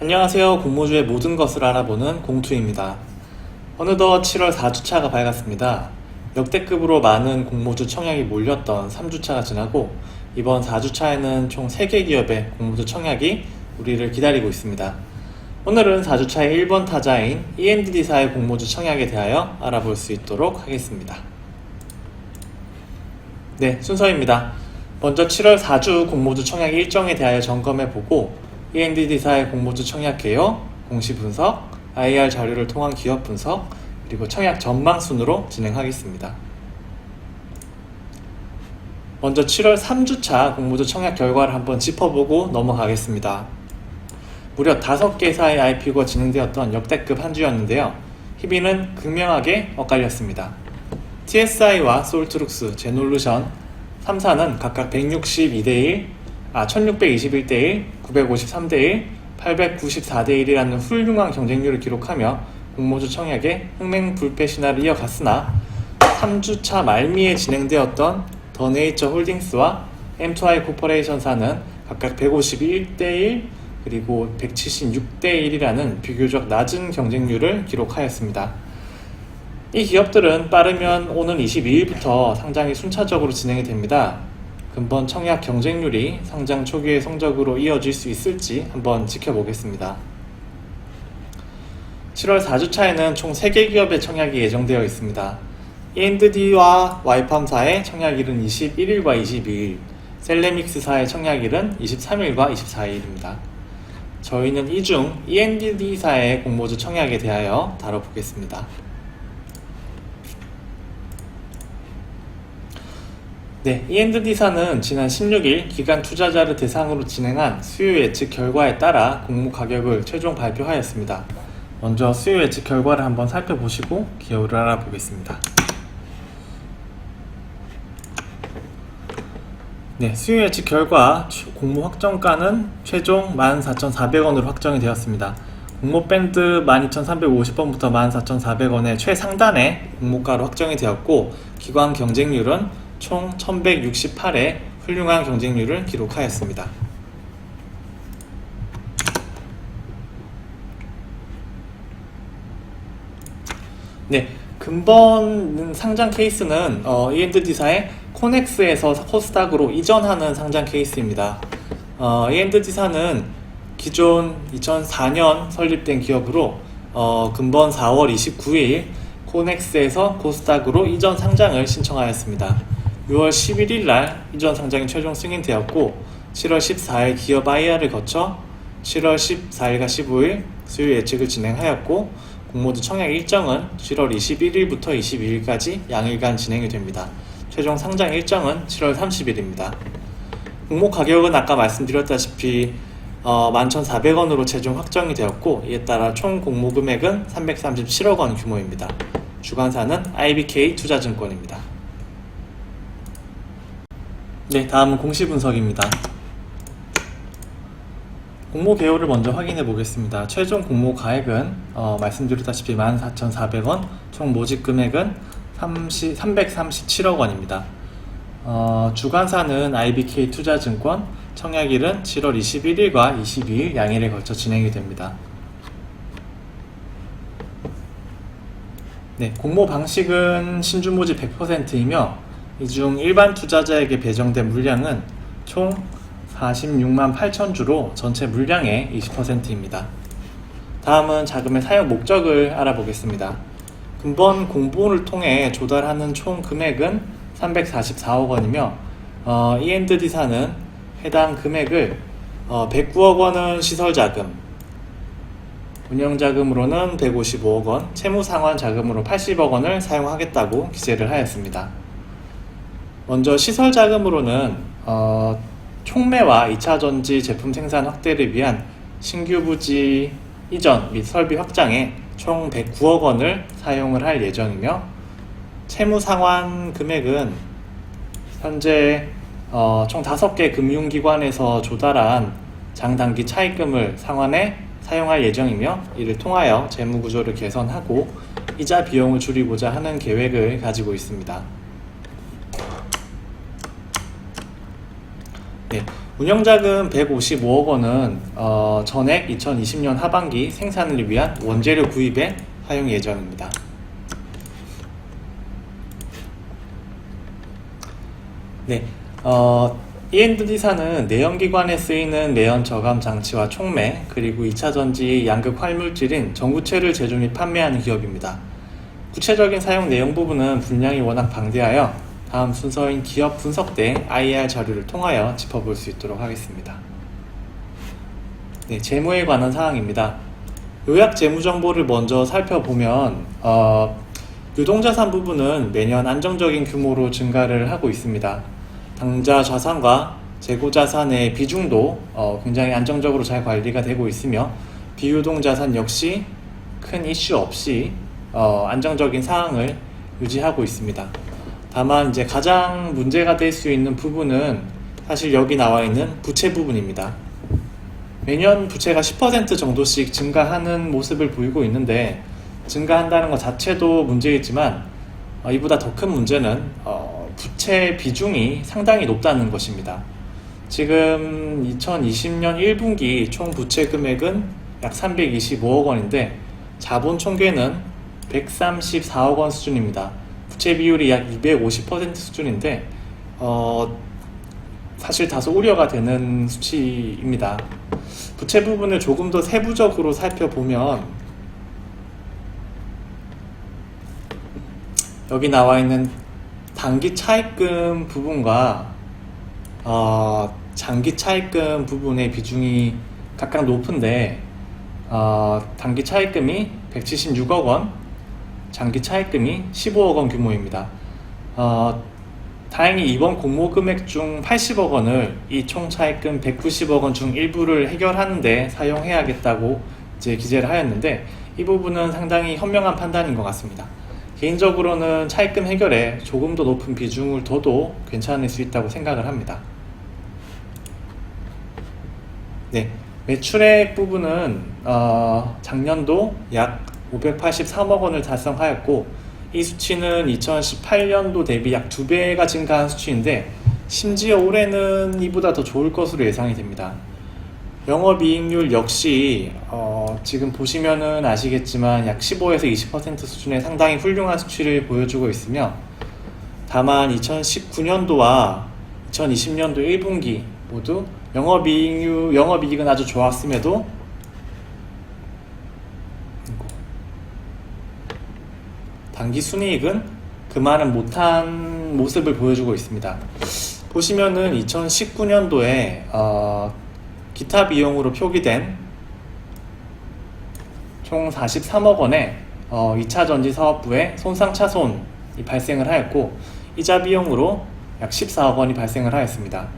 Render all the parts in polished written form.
안녕하세요. 공모주의 모든 것을 알아보는 공투입니다. 어느덧 7월 4주차가 밝았습니다. 역대급으로 많은 공모주 청약이 몰렸던 3주차가 지나고 이번 4주차에는 총 3개 기업의 공모주 청약이 우리를 기다리고 있습니다. 오늘은 4주차의 1번 타자인 ENDD사의 공모주 청약에 대하여 알아볼 수 있도록 하겠습니다. 네, 순서입니다. 먼저 7월 4주 공모주 청약 일정에 대하여 점검해보고 ENDD사의 공모주 청약 개요, 공시 분석, IR 자료를 통한 기업 분석, 그리고 청약 전망 순으로 진행하겠습니다. 먼저 7월 3주차 공모주 청약 결과를 한번 짚어보고 넘어가겠습니다. 무려 5개사의 IPO가 진행되었던 역대급 한 주였는데요. 희비는 극명하게 엇갈렸습니다. TSI와 솔트룩스, 제놀루션 3사는 각각 162대1, 1621대1, 953대1, 894대1이라는 훌륭한 경쟁률을 기록하며 공모주 청약의 흥맹불패 신화를 이어갔으나 3주차 말미에 진행되었던 더네이처 홀딩스와 M2I 코퍼레이션사는 각각 151대1 그리고 176대1이라는 비교적 낮은 경쟁률을 기록하였습니다. 이 기업들은 빠르면 오는 22일부터 상장이 순차적으로 진행이 됩니다. 근본 청약 경쟁률이 상장 초기의 성적으로 이어질 수 있을지 한번 지켜보겠습니다. 7월 4주차에는 총 3개 기업의 청약이 예정되어 있습니다. ENDD와 와이팜사의 청약일은 21일과 22일, 셀레믹스사의 청약일은 23일과 24일입니다. 저희는 이 중 ENDD사의 공모주 청약에 대하여 다뤄보겠습니다. 네, ENDD사는 지난 16일 기관 투자자를 대상으로 진행한 수요 예측 결과에 따라 공모 가격을 최종 발표하였습니다. 먼저 수요 예측 결과를 한번 살펴보시고 기여를 알아보겠습니다. 네, 수요 예측 결과 공모 확정가는 최종 14,400원으로 확정이 되었습니다. 공모 밴드 12,350원부터 14,400원의 최상단의 공모가로 확정이 되었고 기관 경쟁률은 총 1168의 훌륭한 경쟁률을 기록하였습니다. 네, 근본 상장 케이스는 ENDD사의 코넥스에서 코스닥으로 이전하는 상장 케이스입니다. ENDD사는 기존 2004년 설립된 기업으로 근본 4월 29일 코넥스에서 코스닥으로 이전 상장을 신청하였습니다. 6월 11일 날 이전 상장이 최종 승인되었고 7월 14일 기업 IR을 거쳐 7월 14일과 15일 수요 예측을 진행하였고 공모주 청약 일정은 7월 21일부터 22일까지 양일간 진행이 됩니다. 최종 상장 일정은 7월 30일입니다. 공모 가격은 아까 말씀드렸다시피 11,400원으로 최종 확정이 되었고 이에 따라 총 공모 금액은 337억 원 규모입니다. 주관사는 IBK 투자증권입니다. 네, 다음은 공시 분석입니다. 공모 개요를 먼저 확인해 보겠습니다. 최종 공모 가액은 말씀드렸다시피 14,400원, 총 모집 금액은 337억 원입니다. 주관사는 IBK 투자증권, 청약일은 7월 21일과 22일 양일에 걸쳐 진행이 됩니다. 네, 공모 방식은 신주 모집 100%이며 이 중 일반 투자자에게 배정된 물량은 총 46만 8천 주로 전체 물량의 20%입니다. 다음은 자금의 사용 목적을 알아보겠습니다. 근본 공모를 통해 조달하는 총 금액은 344억 원이며 ENDD사는 해당 금액을 109억 원은 시설자금, 운영자금으로는 155억 원, 채무상환 자금으로 80억 원을 사용하겠다고 기재를 하였습니다. 먼저 시설자금으로는 촉매와 2차전지 제품 생산 확대를 위한 신규 부지 이전 및 설비 확장에 총 109억 원을 사용을 할 예정이며 채무상환 금액은 현재 총 5개 금융기관에서 조달한 장단기 차입금을 상환해 사용할 예정이며 이를 통하여 재무구조를 개선하고 이자 비용을 줄이고자 하는 계획을 가지고 있습니다. 네, 운영자금 155억 원은 전액 2020년 하반기 생산을 위한 원재료 구입에 사용 예정입니다. 네, E&D사는 내연기관에 쓰이는 매연 저감 장치와 촉매, 그리고 2차전지 양극 활물질인 전구체를 제조 및 판매하는 기업입니다. 구체적인 사용 내용 부분은 분량이 워낙 방대하여 다음 순서인 기업 분석대 IR 자료를 통하여 짚어볼 수 있도록 하겠습니다. 네, 재무에 관한 사항입니다. 요약 재무 정보를 먼저 살펴보면 유동자산 부분은 매년 안정적인 규모로 증가를 하고 있습니다. 당좌 자산과 재고 자산의 비중도 굉장히 안정적으로 잘 관리가 되고 있으며 비유동 자산 역시 큰 이슈 없이 안정적인 상황을 유지하고 있습니다. 다만 이제 가장 문제가 될 수 있는 부분은 사실 여기 나와 있는 부채 부분입니다. 매년 부채가 10% 정도씩 증가하는 모습을 보이고 있는데 증가한다는 것 자체도 문제이지만 이보다 더 큰 문제는 부채 비중이 상당히 높다는 것입니다. 지금 2020년 1분기 총 부채 금액은 약 325억 원인데 자본 총계는 134억 원 수준입니다. 부채 비율이 약 250% 수준인데 사실 다소 우려가 되는 수치입니다. 부채 부분을 조금 더 세부적으로 살펴보면 여기 나와 있는 단기 차입금 부분과 장기 차입금 부분의 비중이 각각 높은데 단기 차입금이 176억 원, 장기 차입금이 15억 원 규모입니다. 다행히 이번 공모 금액 중 80억 원을 이 총 차입금 190억 원 중 일부를 해결하는데 사용해야겠다고 이제 기재를 하였는데 이 부분은 상당히 현명한 판단인 것 같습니다. 개인적으로는 차입금 해결에 조금 더 높은 비중을 둬도 괜찮을 수 있다고 생각을 합니다. 네, 매출액 부분은 작년도 약 583억 원을 달성하였고 이 수치는 2018년도 대비 약 2배가 증가한 수치인데 심지어 올해는 이보다 더 좋을 것으로 예상이 됩니다. 영업이익률 역시 지금 보시면은 아시겠지만 약 15에서 20% 수준의 상당히 훌륭한 수치를 보여주고 있으며 다만 2019년도와 2020년도 1분기 모두 영업이익은 아주 좋았음에도 단기 순이익은 그만은 못한 모습을 보여주고 있습니다. 보시면은 2019년도에 기타 비용으로 표기된 총 43억 원의 2차 전지 사업부에 손상차손이 발생을 하였고 이자 비용으로 약 14억 원이 발생을 하였습니다.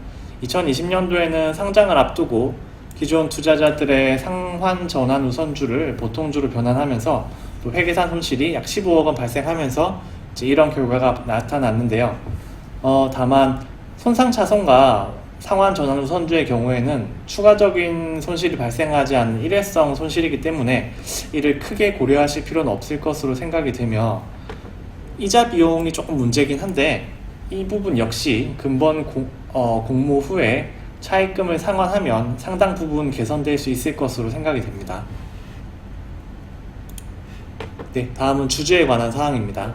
2020년도에는 상장을 앞두고 기존 투자자들의 상환 전환 우선주를 보통주로 변환하면서 또 회계산 손실이 약 15억 원 발생하면서 이제 이런 결과가 나타났는데요. 다만 손상차손과 상환 전환 우선주의 경우에는 추가적인 손실이 발생하지 않는 일회성 손실이기 때문에 이를 크게 고려하실 필요는 없을 것으로 생각이 되며 이자 비용이 조금 문제긴 한데 이 부분 역시 근본 공모 후에 차입금을 상환하면 상당 부분 개선될 수 있을 것으로 생각이 됩니다. 네, 다음은 주주에 관한 사항입니다.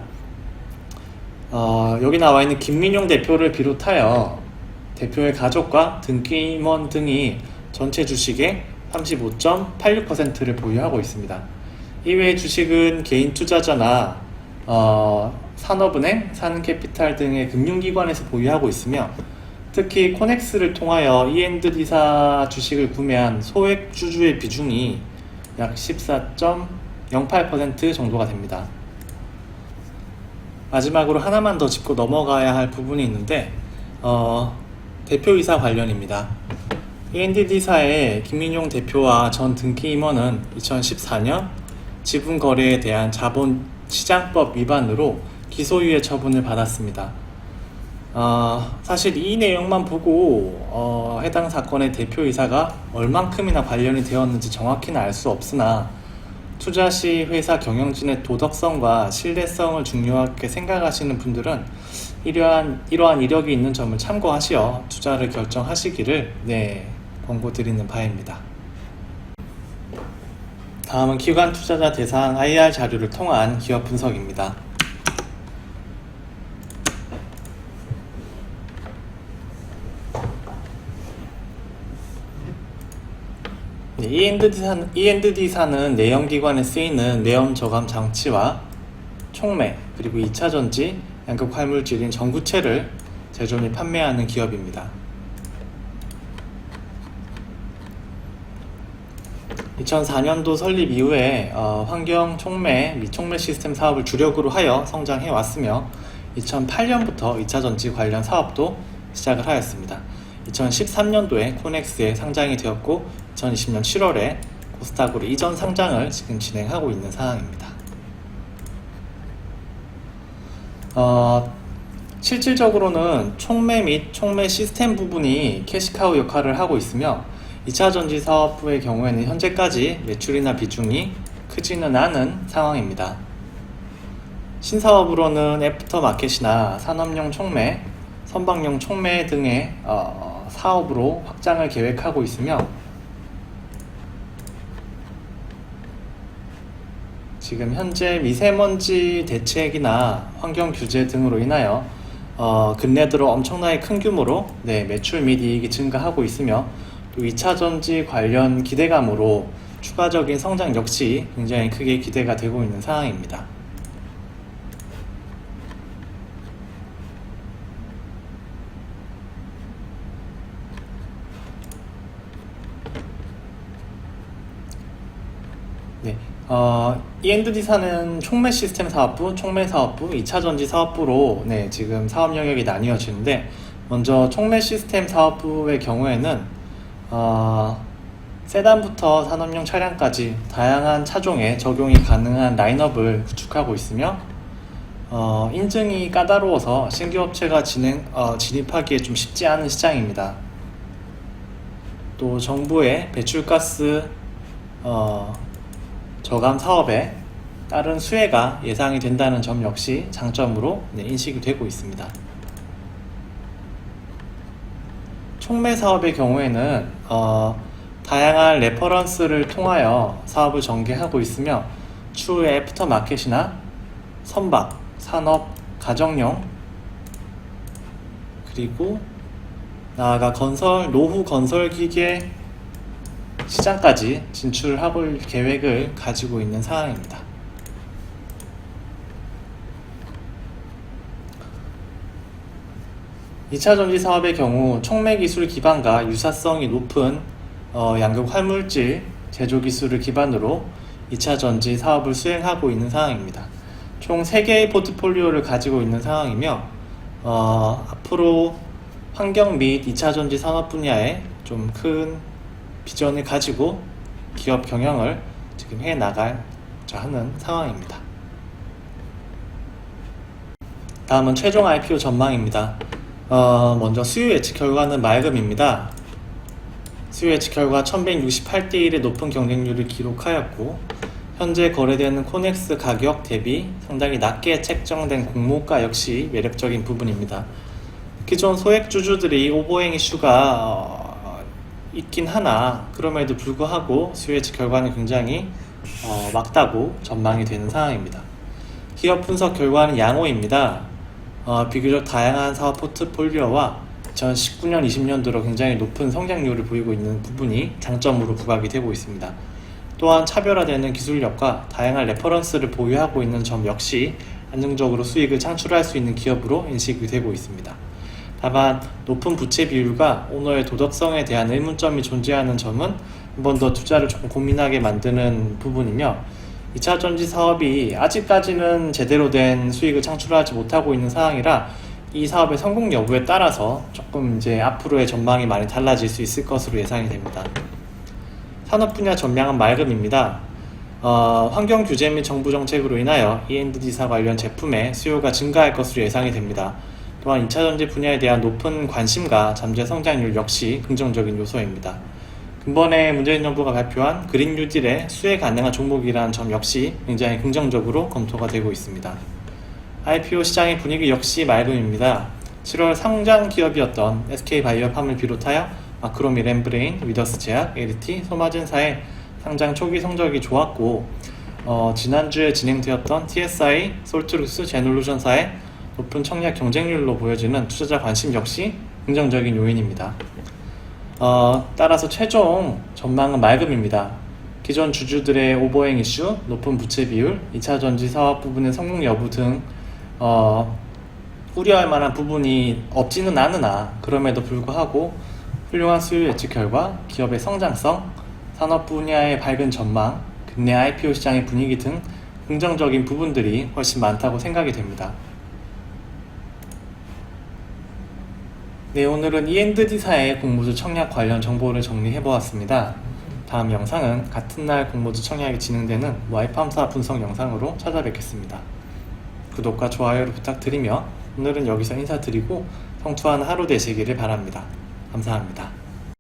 여기 나와 있는 김민용 대표를 비롯하여 대표의 가족과 등기임원 등이 전체 주식의 35.86%를 보유하고 있습니다. 이외의 주식은 개인 투자자나 산업은행, 산캐피탈 등의 금융기관에서 보유하고 있으며 특히 코넥스를 통하여 E&D사 주식을 구매한 소액 주주의 비중이 약 14.08% 정도가 됩니다. 마지막으로 하나만 더 짚고 넘어가야 할 부분이 있는데 대표이사 관련입니다. E&D사의 김민용 대표와 전 등기임원은 2014년 지분거래에 대한 자본시장법 위반으로 기소유예 처분을 받았습니다. 사실 이 내용만 보고 해당 사건의 대표이사가 얼만큼이나 관련이 되었는지 정확히는 알 수 없으나 투자 시 회사 경영진의 도덕성과 신뢰성을 중요하게 생각하시는 분들은 이러한 이력이 있는 점을 참고하시어 투자를 결정하시기를 권고드리는 바입니다. 다음은 기관 투자자 대상 IR 자료를 통한 기업 분석입니다. E&D사는 내연기관에 쓰이는 내연 저감 장치와 촉매, 그리고 2차전지, 양극 활물질인 전구체를 제조 및 판매하는 기업입니다. 2004년도 설립 이후에 환경 촉매 및 촉매 시스템 사업을 주력으로 하여 성장해 왔으며 2008년부터 2차전지 관련 사업도 시작을 하였습니다. 2013년도에 코넥스에 상장이 되었고 2020년 7월에 코스닥으로 이전 상장을 지금 진행하고 있는 상황입니다. 실질적으로는 촉매 및 촉매 시스템 부분이 캐시카우 역할을 하고 있으며 2차전지 사업부의 경우에는 현재까지 매출이나 비중이 크지는 않은 상황입니다. 신사업으로는 애프터마켓이나 산업용 촉매, 선박용 촉매 등의 사업으로 확장을 계획하고 있으며 지금 현재 미세먼지 대책이나 환경 규제 등으로 인하여 근래 들어 엄청나게 큰 규모로 매출 및 이익이 증가하고 있으며 또 2차전지 관련 기대감으로 추가적인 성장 역시 굉장히 크게 기대가 되고 있는 상황입니다. E&D사는 촉매 시스템 사업부, 촉매 사업부, 2차전지 사업부로 지금 사업 영역이 나뉘어지는데 먼저 촉매 시스템 사업부의 경우에는 세단부터 산업용 차량까지 다양한 차종에 적용이 가능한 라인업을 구축하고 있으며 인증이 까다로워서 신규 업체가 진입하기에 좀 쉽지 않은 시장입니다. 또 정부의 배출가스 저감 사업에 따른 수혜가 예상이 된다는 점 역시 장점으로 인식이 되고 있습니다. 촉매 사업의 경우에는 다양한 레퍼런스를 통하여 사업을 전개하고 있으며 추후에 애프터마켓이나 선박, 산업, 가정용, 그리고 나아가 노후 건설기계 시장까지 진출할 계획을 가지고 있는 상황입니다. (2차전지) 사업의 경우 촉매 기술 기반과 유사성이 높은 양극 활물질 제조 기술을 기반으로 2차전지 사업을 수행하고 있는 상황입니다. 총 3개의 포트폴리오를 가지고 있는 상황이며 앞으로 환경 및 2차전지 산업 분야에 좀 큰 비전을 가지고 기업 경영을 지금 해나가자 하는 상황입니다. 다음은 최종 IPO 전망입니다. 먼저 수요 예측 결과는 맑음입니다. 수요 예측 결과 1168대 1의 높은 경쟁률을 기록하였고 현재 거래되는 코넥스 가격 대비 상당히 낮게 책정된 공모가 역시 매력적인 부분입니다. 기존 소액주주들이 오버행 이슈가 있긴 하나 그럼에도 불구하고 수요 예측 결과는 굉장히 막다고 전망이 되는 상황입니다. 기업 분석 결과는 양호입니다. 비교적 다양한 사업 포트폴리오와 2019년, 20년도로 굉장히 높은 성장률을 보이고 있는 부분이 장점으로 부각이 되고 있습니다. 또한 차별화되는 기술력과 다양한 레퍼런스를 보유하고 있는 점 역시 안정적으로 수익을 창출할 수 있는 기업으로 인식이 되고 있습니다. 다만 높은 부채 비율과 오너의 도덕성에 대한 의문점이 존재하는 점은 한 번 더 투자를 조금 고민하게 만드는 부분이며 2차전지 사업이 아직까지는 제대로 된 수익을 창출하지 못하고 있는 상황이라 이 사업의 성공 여부에 따라서 조금 앞으로의 전망이 많이 달라질 수 있을 것으로 예상이 됩니다. 산업 분야 전망은 맑음입니다. 환경 규제 및 정부 정책으로 인하여 E&D사 관련 제품의 수요가 증가할 것으로 예상이 됩니다. 또한 2차전지 분야에 대한 높은 관심과 잠재 성장률 역시 긍정적인 요소입니다. 근본에 문재인 정부가 발표한 그린 뉴딜의 수혜 가능한 종목이라는 점 역시 굉장히 긍정적으로 검토가 되고 있습니다. IPO 시장의 분위기 역시 맑음입니다. 7월 상장 기업이었던 SK바이오팜을 비롯하여 마크로미램브레인, 위더스제약, LT, 소마진사의 상장 초기 성적이 좋았고 지난주에 진행되었던 TSI, 솔트룩스, 제놀루션사의 높은 청약 경쟁률로 보여지는 투자자 관심 역시 긍정적인 요인입니다. 따라서 최종 전망은 맑음입니다. 기존 주주들의 오버행 이슈, 높은 부채 비율, 2차 전지 사업 부분의 성공 여부 등 우려할 만한 부분이 없지는 않으나 그럼에도 불구하고 훌륭한 수요 예측 결과, 기업의 성장성, 산업 분야의 밝은 전망, 국내 IPO 시장의 분위기 등 긍정적인 부분들이 훨씬 많다고 생각이 됩니다. 네, 오늘은 E&D사의 공모주 청약 관련 정보를 정리해보았습니다. 다음 영상은 같은 날 공모주 청약이 진행되는 Y팜사 분석 영상으로 찾아뵙겠습니다. 구독과 좋아요를 부탁드리며 오늘은 여기서 인사드리고 성투하는 하루 되시기를 바랍니다. 감사합니다.